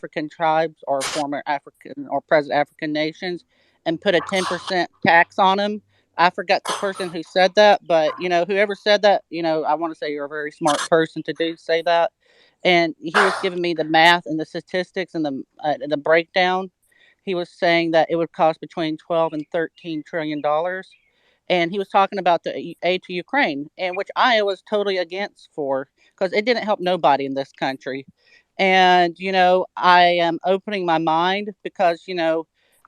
African tribes or former African or present African nations and put a 10% tax on them. I forgot the person who said that, but whoever said that, I want to say you're a very smart person to do say that. And he was giving me the math and the statistics and the breakdown. He was saying that it would cost between 12 and 13 trillion dollars, and he was talking about the aid to Ukraine, and which I was totally against for because it didn't help nobody in this country. And I am opening my mind because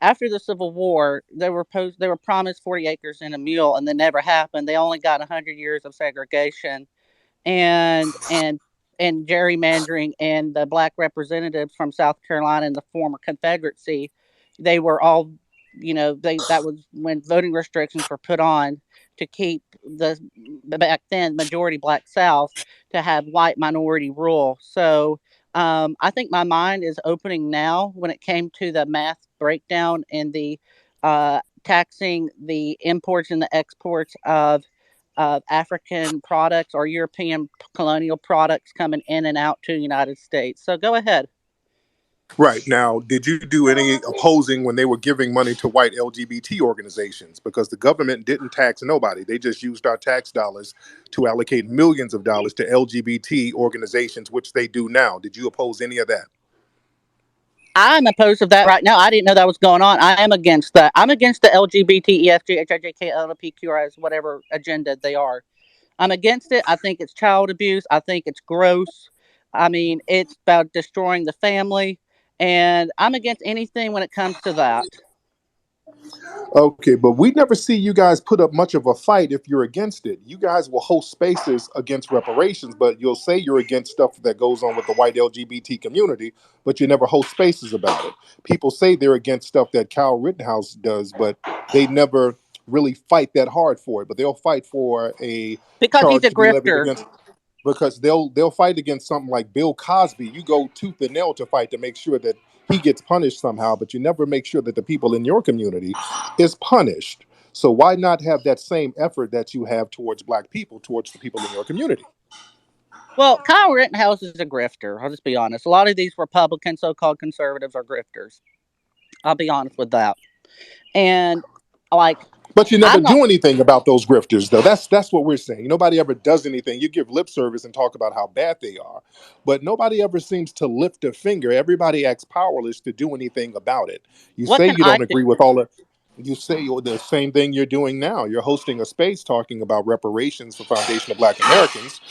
after the Civil War, they were promised 40 acres and a mule, and that never happened. They only got 100 years of segregation and and and gerrymandering, and the black representatives from South Carolina and the former Confederacy, they were all, they that was when voting restrictions were put on to keep the back then majority black South to have white minority rule. So I think my mind is opening now when it came to the math breakdown and the taxing the imports and the exports of African products or European colonial products coming in and out to the United States. So go ahead. Right. Now, did you do any opposing when they were giving money to white LGBT organizations? Because the government didn't tax nobody. They just used our tax dollars to allocate millions of dollars to LGBT organizations, which they do now. Did you oppose any of that? I'm opposed to that right now. I didn't know that was going on. I am against that. I'm against the LGBT, EFG, HIJK, LGBTQRS, whatever agenda they are. I'm against it. I think it's child abuse. I think it's gross. I mean, it's about destroying the family. And I'm against anything when it comes to that. Okay, but we never see you guys put up much of a fight if you're against it. You guys will host spaces against reparations, but you'll say you're against stuff that goes on with the white LGBT community, but you never host spaces about it. People say they're against stuff that Kyle Rittenhouse does, but they never really fight that hard for it. But they'll fight for a Because he's charge a to be levied grifter. against, because they'll fight against something like Bill Cosby. You go tooth and nail to fight to make sure that he gets punished somehow, but you never make sure that the people in your community is punished. So why not have that same effort that you have towards black people, towards the people in your community? Well, Kyle Rittenhouse is a grifter. I'll just be honest. A lot of these Republican so-called conservatives are grifters. I'll be honest with that. And like, But you never I'm not. do anything about those grifters, though. That's what we're saying. Nobody ever does anything. You give lip service and talk about how bad they are, but nobody ever seems to lift a finger. Everybody acts powerless to do anything about it. You What say can you I don't do? agree with all the. You say the same thing you're doing now. You're hosting a space talking about reparations for Foundation of Black Americans,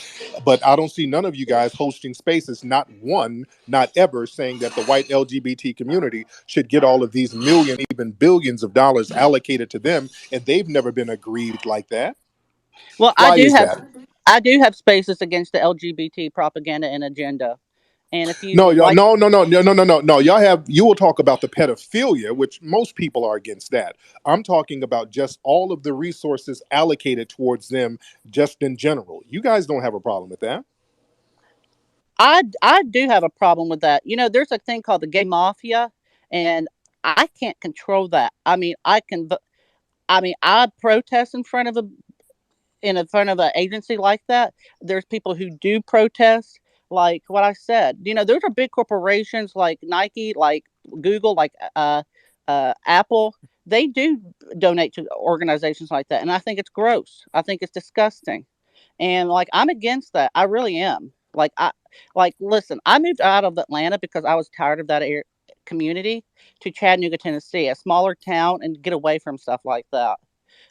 but I don't see none of you guys hosting spaces, not one, not ever, saying that the white LGBT community should get all of these million, even billions of dollars allocated to them, and they've never been aggrieved like that. Well, Why is that? I do have spaces against the LGBT propaganda and agenda. And if you No, y'all, like, no. Y'all have, you will talk about the pedophilia, which most people are against that. I'm talking about just all of the resources allocated towards them, just in general. You guys don't have a problem with that. I do have a problem with that. There's a thing called the gay mafia, and I can't control that. I mean, I protest in front of an agency like that. There's people who do protest, like what I said. Those are big corporations like Nike, like Google, like Apple. They do donate to organizations like that, and I think it's gross. I think it's disgusting, and like I'm against that. I really am. Listen. I moved out of Atlanta because I was tired of that community to Chattanooga, Tennessee, a smaller town, and get away from stuff like that.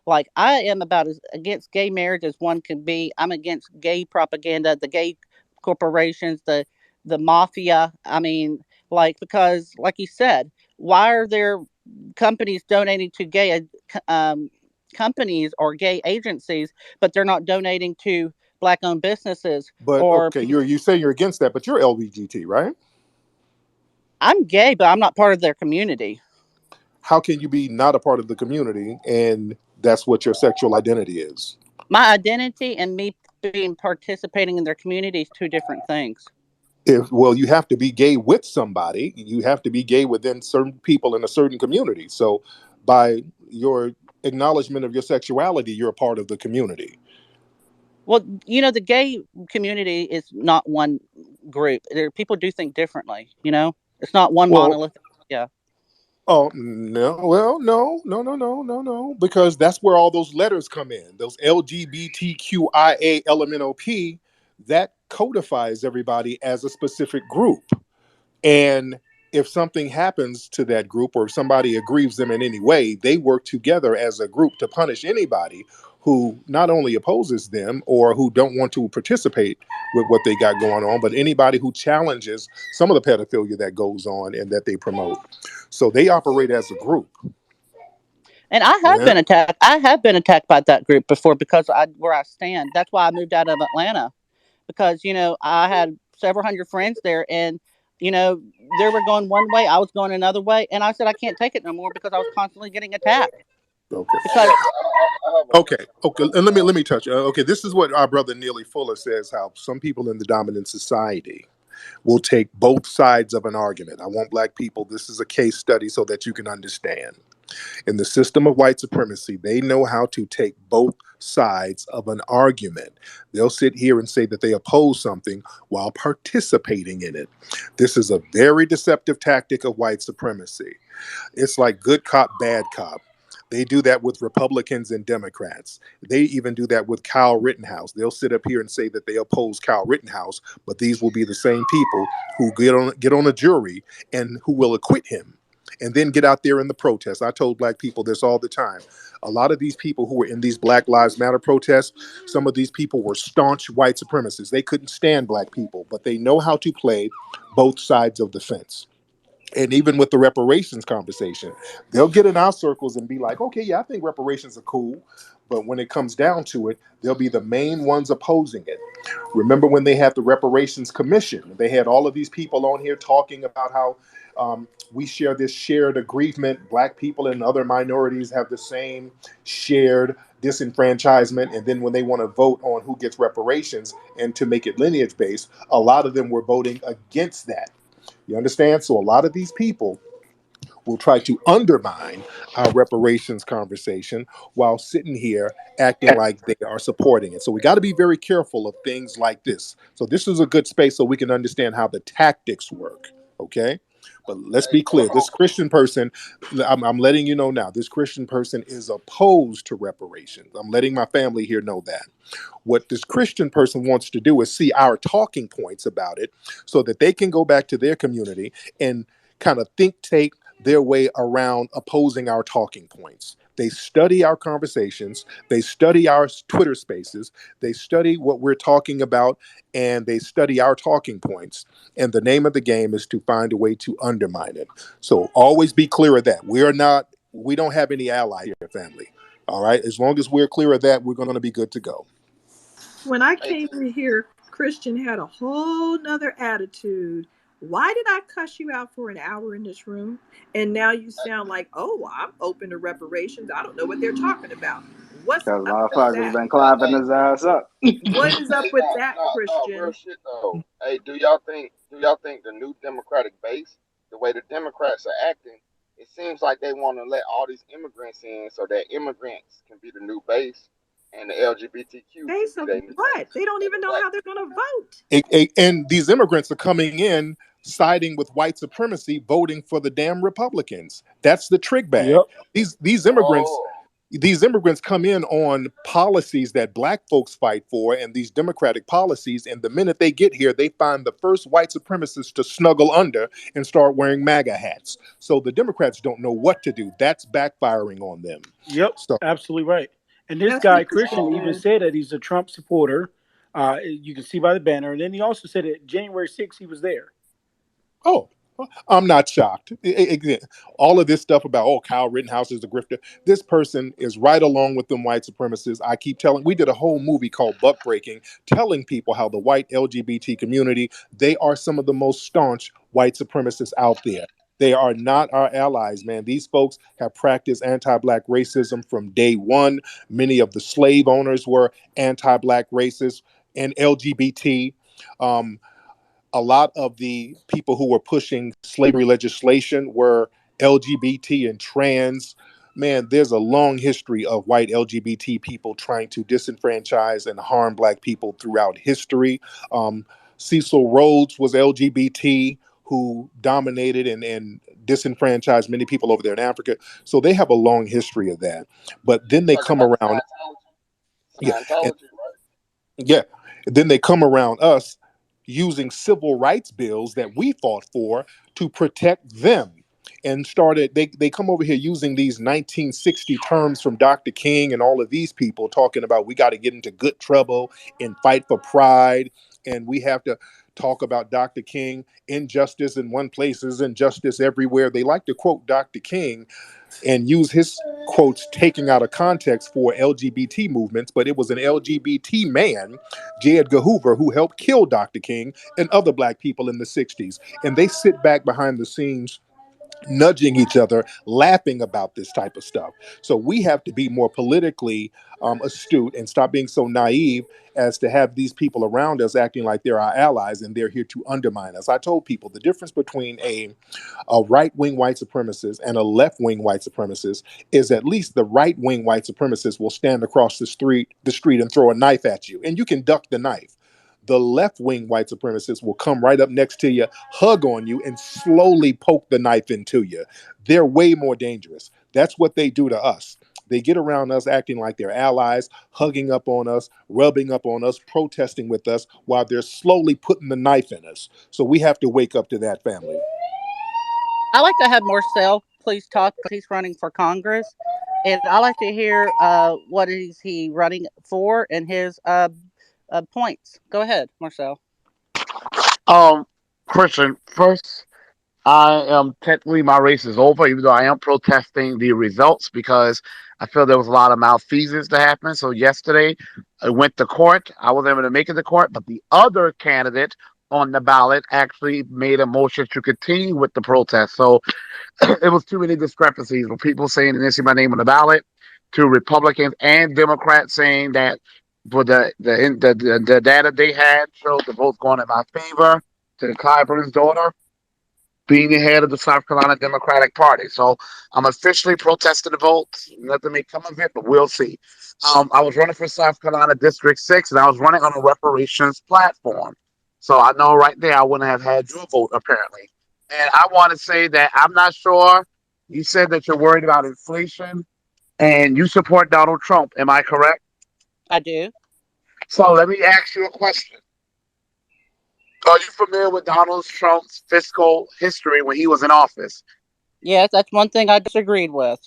Like I am about as against gay marriage as one can be. I'm against gay propaganda, the gay corporations, the mafia. I mean, because like you said, why are there companies donating to gay companies or gay agencies, but they're not donating to black-owned businesses But or okay, you say you're against that, but you're LBGT, right? I'm gay, but I'm not part of their community. How can you be not a part of the community and that's what your sexual identity is? My identity and me being participating in their community is two different things. If, well, you have to be gay with somebody, you have to be gay within certain people in a certain community. So by your acknowledgement of your sexuality, you're a part of the community. Well, the gay community is not one group. There people do think differently. It's not one Well, monolithic. Yeah. oh no, well, no, no, no, no, no, no, because that's where all those letters come in. Those LGBTQIA LMNOP, that codifies everybody as a specific group. And if something happens to that group or if somebody aggrieves them in any way, they work together as a group to punish anybody who not only opposes them or who don't want to participate with what they got going on, but anybody who challenges some of the pedophilia that goes on and that they promote. So they operate as a group. And I have Yeah. been attacked. I have been attacked by that group before because I where I stand. That's why I moved out of Atlanta because I had several hundred friends there, and they were going one way, I was going another way, and I said I can't take it no more because I was constantly getting attacked. Okay. Because Yes, I have a Okay. question. Okay. And let me touch. Okay. This is what our brother Neely Fuller says. How some people in the dominant society will take both sides of an argument. I want black people. This is a case study so that you can understand. In the system of white supremacy, they know how to take both sides of an argument. They'll sit here and say that they oppose something while participating in it. This is a very deceptive tactic of white supremacy. It's like good cop, bad cop. They do that with Republicans and Democrats. They even do that with Kyle Rittenhouse. They'll sit up here and say that they oppose Kyle Rittenhouse, but these will be the same people who get on a jury and who will acquit him and then get out there in the protests. I told black people this all the time. A lot of these people who were in these Black Lives Matter protests, some of these people were staunch white supremacists. They couldn't stand black people, but they know how to play both sides of the fence. And even with the reparations conversation, they'll get in our circles and be like, okay, yeah, I think reparations are cool. But when it comes down to it, they'll be the main ones opposing it. Remember when they had the reparations commission? They had all of these people on here talking about how we share this shared aggrievement. Black people and other minorities have the same shared disenfranchisement. And then when they want to vote on who gets reparations and to make it lineage based, a lot of them were voting against that. You understand? So a lot of these people will try to undermine our reparations conversation while sitting here acting like they are supporting it. So we got to be very careful of things like this. So this is a good space so we can understand how the tactics work. Okay. But let's Hey, be clear. hold on. This Christian person, I'm letting you know now, this Christian person is opposed to reparations. I'm letting my family here know that. What this Christian person wants to do is see our talking points about it so that they can go back to their community and kind of think take their way around opposing our talking points. They study our conversations, they study our Twitter spaces, they study what we're talking about, and they study our talking points. And the name of the game is to find a way to undermine it. So always be clear of that. We don't have any ally here, family. All right. As long as we're clear of that, we're going to be good to go. When I Hey, came in here, Christian had a whole nother attitude. Why did I cuss you out for an hour in this room? And now you sound like, oh, I'm open to reparations. I don't know what they're talking about. What's Because up with motherfuckers that? been clapping hey, his ass up. What is up hey, with no, that, no, no, real Christian? shit though. Hey, do y'all think the new Democratic base, the way the Democrats are acting, it seems like they want to let all these immigrants in so that immigrants can be the new base and the LGBTQ can Base be of their new what? base, They don't like even the know black how they're people. going to vote. And these immigrants are coming in siding with white supremacy, voting for the damn Republicans. That's the trick bag. Yep. These immigrants Oh, these immigrants come in on policies that black folks fight for and these democratic policies, and the minute they get here they find the first white supremacists to snuggle under and start wearing MAGA hats. So the Democrats don't know what to do. That's backfiring on them. Yep. So Absolutely right. And this That's guy Christian interesting, oh, even man. said that he's a Trump supporter. You can see by the banner, and then he also said that January 6th he was there. oh, I'm not shocked. Again, all of this stuff about, oh, Kyle Rittenhouse is a grifter. This person is right along with them white supremacists. I keep telling, we did a whole movie called Buck Breaking, telling people how the white LGBT community, they are some of the most staunch white supremacists out there. They are not our allies, man. These folks have practiced anti-black racism from day one. Many of the slave owners were anti-black racists and LGBT. Um, a lot of the people who were pushing slavery legislation were LGBT and trans. Man, there's a long history of white LGBT people trying to disenfranchise and harm black people throughout history. Cecil Rhodes was LGBT, who dominated and disenfranchised many people over there in Africa. So they have a long history of that. But then You they talking come about the around, yeah, and Scientology, right? yeah, then they come around us using civil rights bills that we fought for to protect them. And started they come over here using these 1960 terms from Dr. King and all of these people talking about we got to get into good trouble and fight for pride, and we have to talk about Dr. King, injustice in one place is injustice everywhere. They like to quote Dr. King and use his quotes taking out of context for LGBT movements, but it was an LGBT man, J. Edgar Hoover, who helped kill Dr. King and other black people in the 60s. And they sit back behind the scenes nudging each other, laughing about this type of stuff. So we have to be more politically astute and stop being so naive as to have these people around us acting like they're our allies and they're here to undermine us. I told people the difference between a right wing white supremacist and a left wing white supremacist is at least the right wing white supremacist will stand across the street and throw a knife at you, and you can duck the knife. The left wing white supremacists will come right up next to you, hug on you, and slowly poke the knife into you. They're way more dangerous. That's what they do to us. They get around us acting like they're allies, hugging up on us, rubbing up on us, protesting with us while they're slowly putting the knife in us. So we have to wake up to that, family. I like to have Marcel please talk because he's running for Congress, and I like to hear what is he running for and his points. Go ahead, Marcel. Um, Christian, first, I am technically my race is over, even though I am protesting the results because I feel there was a lot of malfeasance to happen. So yesterday, I went to court. I was able to make it to court, but the other candidate on the ballot actually made a motion to continue with the protest. So it was too many discrepancies with people saying they didn't see my name on the ballot, to Republicans and Democrats saying that for the data they had showed the votes going in my favor, to the Clyburn's daughter being the head of the South Carolina Democratic Party. So I'm officially protesting the vote. Nothing may come of it, but we'll see. I was running for South Carolina District 6, and I was running on a reparations platform. So I know right there I wouldn't have had your vote, apparently. And I want to say that I'm not sure. You said that you're worried about inflation and you support Donald Trump. Am I correct? I do. So let me ask you a question. Are you familiar with Donald Trump's fiscal history when he was in office? Yes, that's one thing I disagreed with.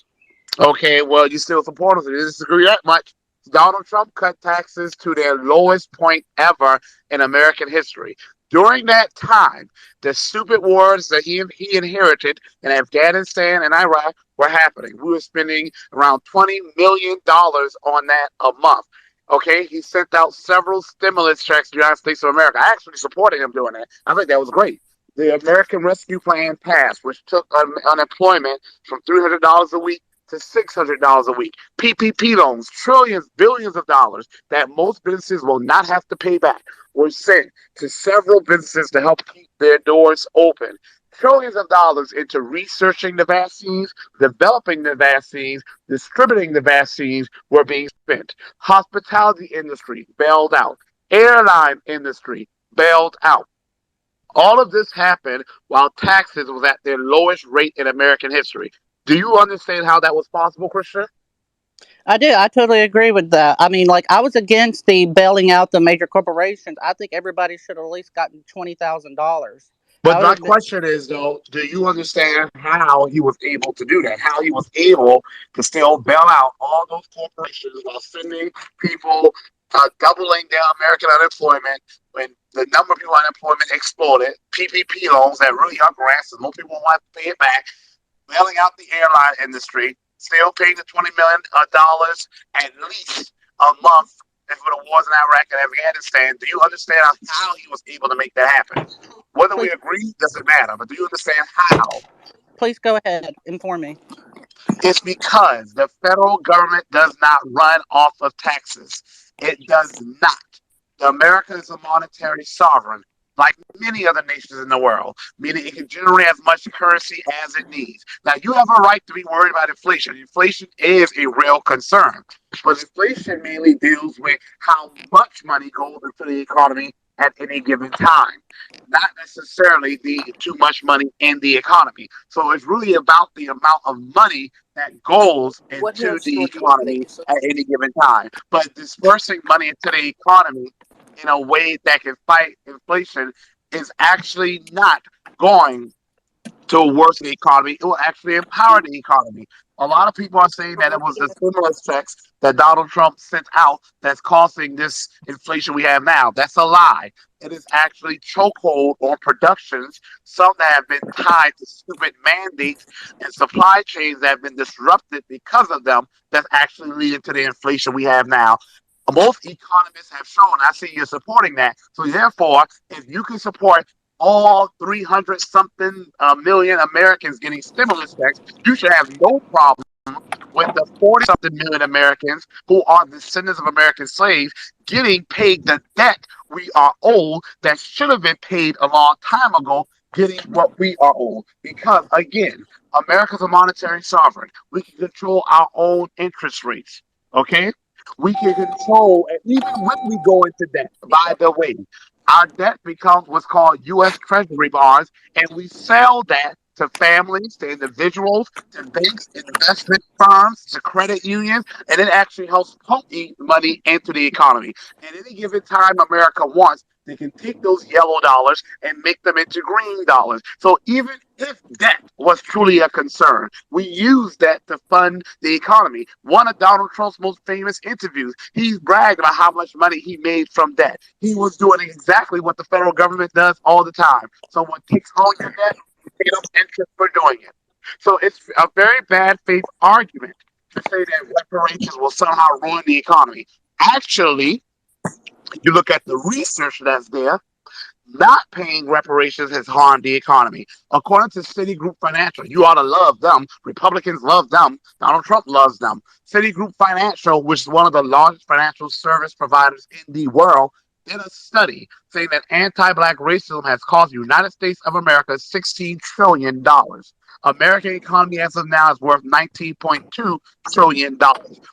Okay, well, you still support us. You disagree that much. Donald Trump cut taxes to their lowest point ever in American history. During that time, the stupid wars that he inherited in Afghanistan and Iraq were happening. We were spending around $20 million on that a month. Okay, he sent out several stimulus checks to the United States of America. I actually supported him doing that. I think that was great. The American Rescue Plan passed, which took unemployment from $300 a week to $600 a week. PPP loans, trillions, billions of dollars that most businesses will not have to pay back were sent to several businesses to help keep their doors open. Trillions of dollars into researching the vaccines, developing the vaccines, distributing the vaccines were being spent. Hospitality industry bailed out. Airline industry bailed out. All of this happened while taxes was at their lowest rate in American history. Do you understand how that was possible, Christian? I do. I totally agree with that. I mean, like I was against the bailing out the major corporations. I think everybody should have at least gotten $20,000. But I would my have been. question is, though, do you understand how he was able to do that? How he was able to still bail out all those corporations while sending people, doubling their American unemployment when the number of people unemployment exploded, PPP loans that really are grants and most people want to pay it back, bailing out the airline industry, still paying the $20 million at least a month for the wars in Iraq and Afghanistan. Do you understand how he was able to make that happen? Whether we Please, agree doesn't matter, but do you understand how? please go ahead. Inform me. It's because the federal government does not run off of taxes. It does not. America is a monetary sovereign, like many other nations in the world, meaning it can generate as much currency as it needs. Now, you have a right to be worried about inflation. Inflation is a real concern, but inflation mainly deals with how much money goes into the economy at any given time, not necessarily the too much money in the economy. So it's really about the amount of money that goes What into health the store do you want? Thank economy you so at much. any given time. But dispersing money into the economy in a way that can fight inflation is actually not going to worsen the economy. It will actually empower the economy. A lot of people are saying that it was the stimulus checks that Donald Trump sent out that's causing this inflation we have now. That's a lie. It is actually chokehold on productions, some that have been tied to stupid mandates and supply chains that have been disrupted because of them. That's actually leading to the inflation we have now. Most economists have shown, I see you're supporting that. So therefore, if you can support all 300 something million Americans getting stimulus checks, you should have no problem with the 40 something million Americans who are descendants of American slaves getting paid the debt we are owed that should have been paid a long time ago, getting what we are owed. Because again, America's a monetary sovereign. We can control our own interest rates. Okay? We can control, and even when we go into debt, by the way, our debt becomes what's called U.S. Treasury bonds, and we sell that to families, to individuals, to banks, investment firms, to credit unions, and it actually helps pump money into the economy. At any given time, America wants, they can take those yellow dollars and make them into green dollars. So even if debt was truly a concern, we use that to fund the economy. One of Donald Trump's most famous interviews, he's bragged about how much money he made from debt. He was doing exactly what the federal government does all the time. Someone takes all your debt, you pay them interest for doing it. So it's a very bad faith argument to say that reparations will somehow ruin the economy. Actually, you look at the research that's there, not paying reparations has harmed the economy. According to Citigroup Financial, you ought to love them. Republicans love them. Donald Trump loves them. Citigroup Financial, which is one of the largest financial service providers in the world, did a study saying that anti-black racism has cost the United States of America $16 trillion. American economy as of now is worth $19.2 trillion.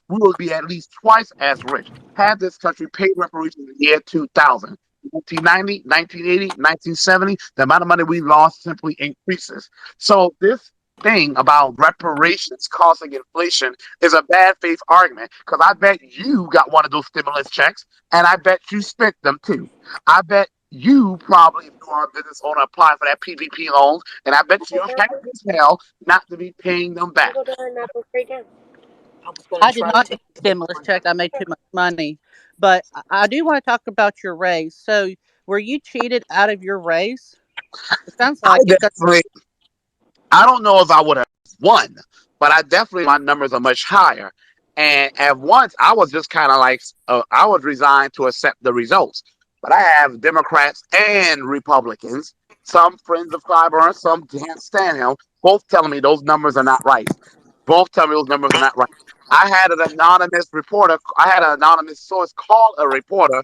We will be at least twice as rich had this country paid reparations in the year 2000. 1990, 1980, 1970, the amount of money we lost simply increases. So this thing about reparations causing inflation is a bad faith argument because I bet you got one of those stimulus checks and I bet you spent them too. I bet you probably, if you are a business owner, applied for that PPP loans, and I bet you're happy as hell not to be paying them back. I was going I to did try to not take get a stimulus check. I made too much money. But I do want to talk about your raise. So, were you cheated out of your raise? It sounds I like it. 'Cause definitely I don't know if I would have won, but I definitely my numbers are much higher. And at once, I was just kind of like I was resigned to accept the results. But I have Democrats and Republicans, some friends of Clyburn, some can't stand him, both telling me those numbers are not right. Both tell me those numbers are not right. I had an anonymous reporter. I had an anonymous source call a reporter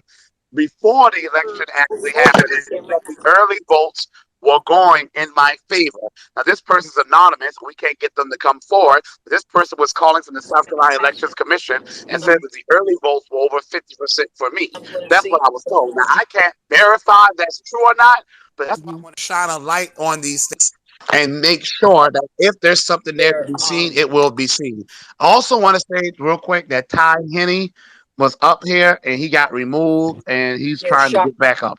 before the election actually happened and said that the early votes were going in my favor. Now, this person's anonymous. We can't get them to come forward. But this person was calling from the South Carolina Elections Commission and said Mhm. that the early votes were over 50% for me. I'm going to That's see. what I was told. Now, I can't verify if that's true or not, but that's why I Mhm. want to shine a light on these things and make sure that if there's something there to Their be seen, it will be seen. I also want to say real quick that Ty Henney was up here and he got removed and he's their trying to shop. get back up.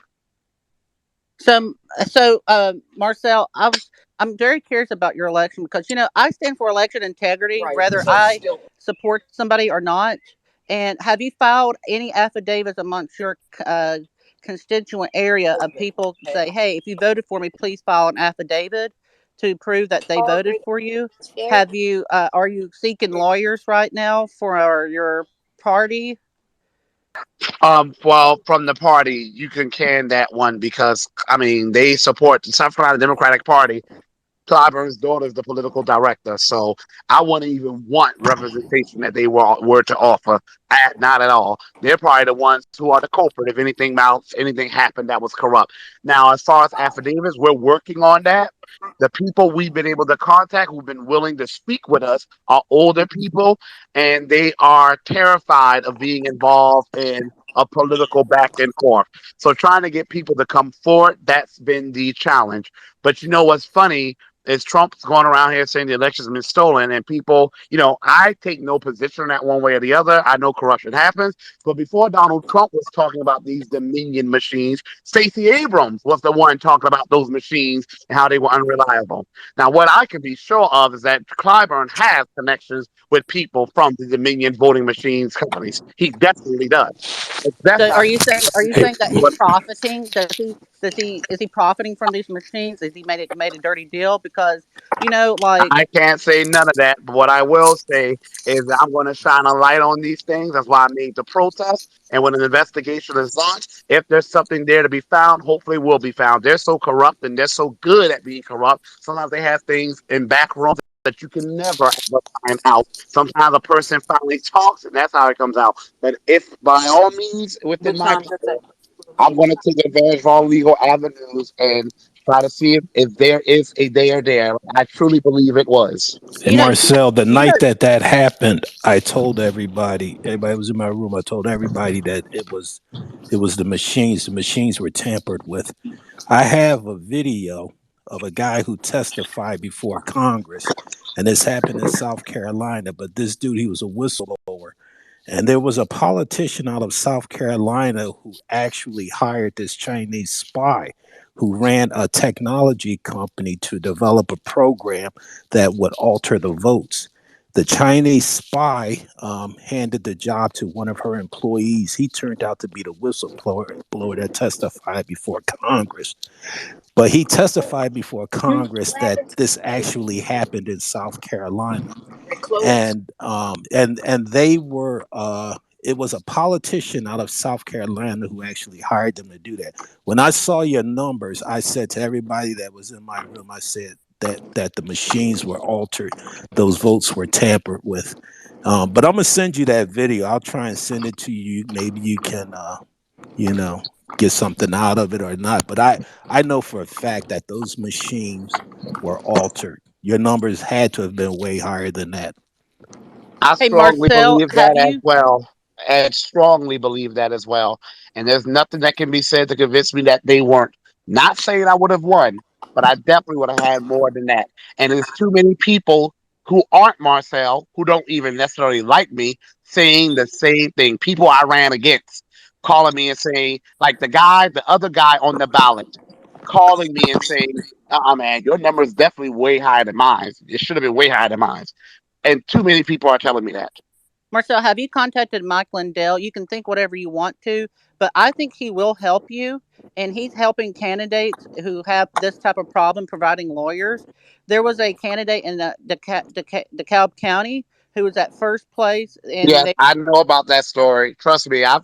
Marcel, I'm very curious about your election because I stand for election integrity, Right. whether So I still, support somebody or not. And have you filed any affidavits amongst your constituent area of people say, "Hey, if you voted for me, please file an affidavit to prove that they voted for you"? Have you? Are you seeking lawyers right now for your party? Well, from the party, you can that one because I mean they support the South Carolina Democratic Party. Clyburn's daughter is the political director, so I wouldn't even want representation that they were to offer. Not at all. They're probably the ones who are the culprit if anything mounts, anything happened that was corrupt. Now, as far as affidavits, we're working on that. The people we've been able to contact who've been willing to speak with us are older people, and they are terrified of being involved in of political back and forth. So trying to get people to come forward, that's been the challenge. But you know what's funny is Trump's going around here saying the election's been stolen, and people, I take no position on that one way or the other. I know corruption happens, but before Donald Trump was talking about these Dominion machines, Stacey Abrams was the one talking about those machines and how they were unreliable. Now, what I can be sure of is that Clyburn has connections with people from the Dominion voting machines companies. He definitely does. But that's So not are you saying that he's what profiting? Does he is he profiting from these machines? Has he made a dirty deal? Because like I can't say none of that, but what I will say is that I'm going to shine a light on these things. That's why I made the protest. And when an investigation is launched, if there's something there to be found, hopefully it will be found. They're so corrupt and they're so good at being corrupt. Sometimes they have things in back rooms that you can never ever find out. Sometimes a person finally talks and that's how it comes out. But if by all means within Good my times. That's power, it. I'm going to take advantage of all legal avenues and try to see if there is a there there. I truly believe it was. And you know you, Marcel, the you know night that that happened, I told everybody was in my room. I told everybody that it was the machines. The machines were tampered with. I have a video of a guy who testified before Congress, and this happened in South Carolina. But this dude, he was a whistleblower, and there was a politician out of South Carolina who actually hired this Chinese spy who ran a technology company to develop a program that would alter the votes. The Chinese spy handed the job to one of her employees. He turned out to be the whistleblower that testified before Congress. But he testified before Congress What that happened? this actually happened in South Carolina, They closed. and they were it was a politician out of South Carolina who actually hired them to do that. When I saw your numbers, I said to everybody that was in my room, I said that the machines were altered, those votes were tampered with. But I'm gonna send you that video. I'll try and send it to you. Maybe you can, you know, get something out of it or not. But I know for a fact that those machines were altered. Your numbers had to have been way higher than that. I Hey strongly Marcel, believe have that as you well. And strongly believe that as well. And there's nothing that can be said to convince me that they weren't. Not saying I would have won, but I definitely would have had more than that. And there's too many people who aren't Marcel, who don't even necessarily like me, saying the same thing. People I ran against, calling me and saying, like the other guy on the ballot, calling me and saying, man, your number is definitely way higher than mine. It should have been way higher than mine. And too many people are telling me that. Marcel, have you contacted Mike Lindell? You can think whatever you want to, but I think he will help you, and he's helping candidates who have this type of problem providing lawyers. There was a candidate in DeKalb County who was at first place, and Yes, they I know about that story. Trust me, I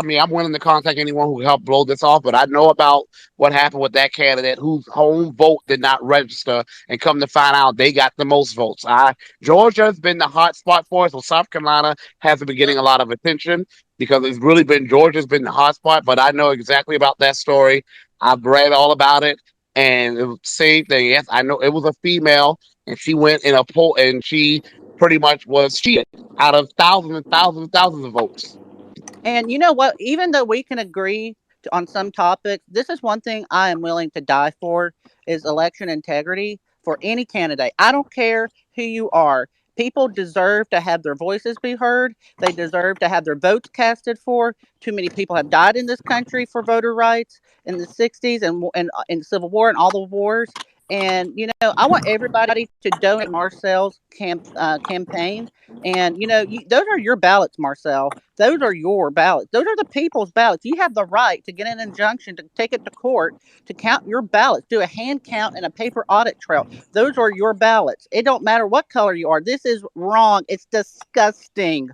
mean, I'm willing to contact anyone who helped blow this off, but I know about what happened with that candidate whose home vote did not register, and come to find out, they got the most votes. Georgia's been the hot spot for us, so South Carolina hasn't been getting a lot of attention because it's really been Georgia's been the hot spot. But I know exactly about that story. I've read all about it, and it was the same thing. Yes, I know it was a female, and she went in a poll, and she pretty much was cheated out of thousands and thousands and thousands of votes. And you know what? Even though we can agree on some topics, this is one thing I am willing to die for is election integrity for any candidate. I don't care who you are. People deserve to have their voices be heard. They deserve to have their votes casted for. Too many people have died in this country for voter rights in the 60s and in the Civil War and all the wars. And, I want everybody to donate Marcel's campaign. And, those are your ballots, Marcel. Those are your ballots. Those are the people's ballots. You have the right to get an injunction to take it to court to count your ballots, do a hand count and a paper audit trail. Those are your ballots. It don't matter what color you are. This is wrong. It's disgusting.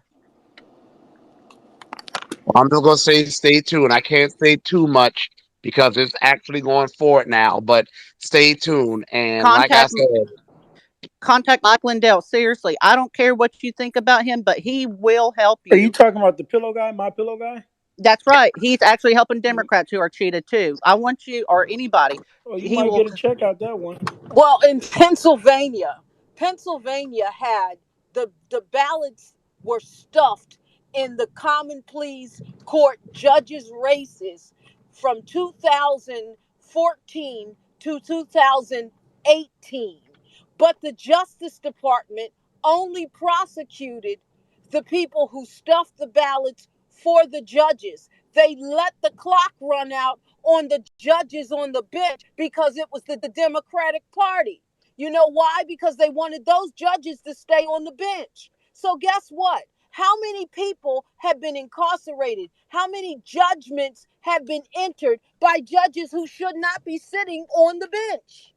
I'm just gonna say stay tuned. I can't say too much because it's actually going forward now, but stay tuned. And like I Contact said, contact Mike Lindell. Seriously, I don't care what you think about him, but he will help Are you you. talking about the pillow guy, my pillow guy? That's right. He's actually helping Democrats who are cheated too. I want you or anybody. Oh, you He might will. get a check out that one. Well, in Pennsylvania had the ballots were stuffed in the common pleas court judges races from 2014 to 2018. But the Justice Department only prosecuted the people who stuffed the ballots for the judges. They let the clock run out on the judges on the bench because it was the Democratic Party. You know why? Because they wanted those judges to stay on the bench. So, guess what? How many people have been incarcerated? How many judgments have been entered by judges who should not be sitting on the bench?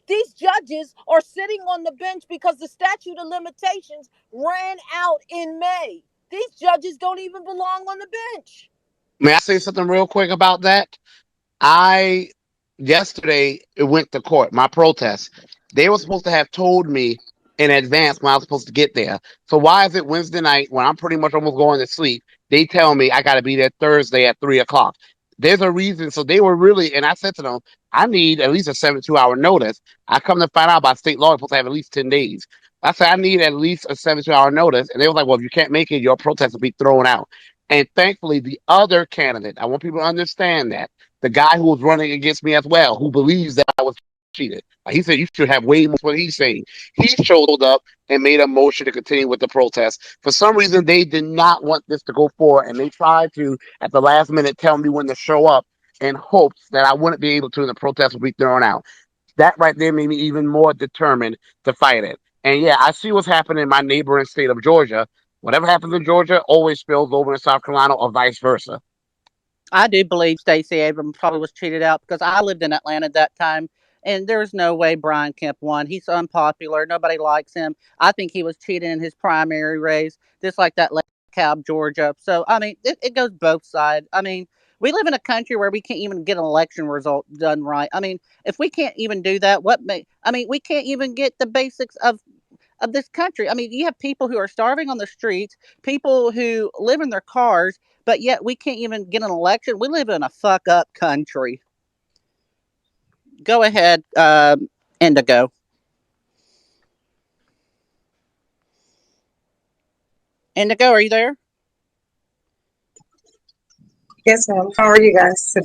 These judges are sitting on the bench because the statute of limitations ran out in May. These judges don't even belong on the bench. May I say something real quick about that? I yesterday it went to court. My protest. They were supposed to have told me in advance when I was supposed to get there. So why is it Wednesday night when I'm pretty much almost going to sleep? They tell me I got to be there Thursday at 3 o'clock. There's a reason. So they were really, and I said to them, I need at least a 72 hour notice. I come to find out by state law, I'm supposed to have at least 10 days. I said I need at least a 72 hour notice, and they were like, "Well, if you can't make it, your protest will be thrown out." And thankfully, the other candidate, I want people to understand that the guy who was running against me as well, who believes that I was cheated. He said you should have way more. What he's saying. He showed up and made a motion to continue with the protest. For some reason, they did not want this to go forward, and they tried to, at the last minute, tell me when to show up in hopes that I wouldn't be able to, and the protest would be thrown out. That right there made me even more determined to fight it. And yeah, I see what's happening in my neighboring state of Georgia. Whatever happens in Georgia always spills over in South Carolina or vice versa. I do believe Stacey Abrams probably was cheated out because I lived in Atlanta at that time, and there's no way Brian Kemp won. He's unpopular. Nobody likes him. I think he was cheated in his primary race, just like that Cab, Georgia. So, I mean, it goes both sides. I mean, we live in a country where we can't even get an election result done right. I mean, if we can't even do that, I mean, we can't even get the basics of this country. I mean, you have people who are starving on the streets, people who live in their cars, but yet we can't even get an election. We live in a fuck up country. Go ahead, Indigo. Indigo, are you there? Yes, ma'am. How are you guys today?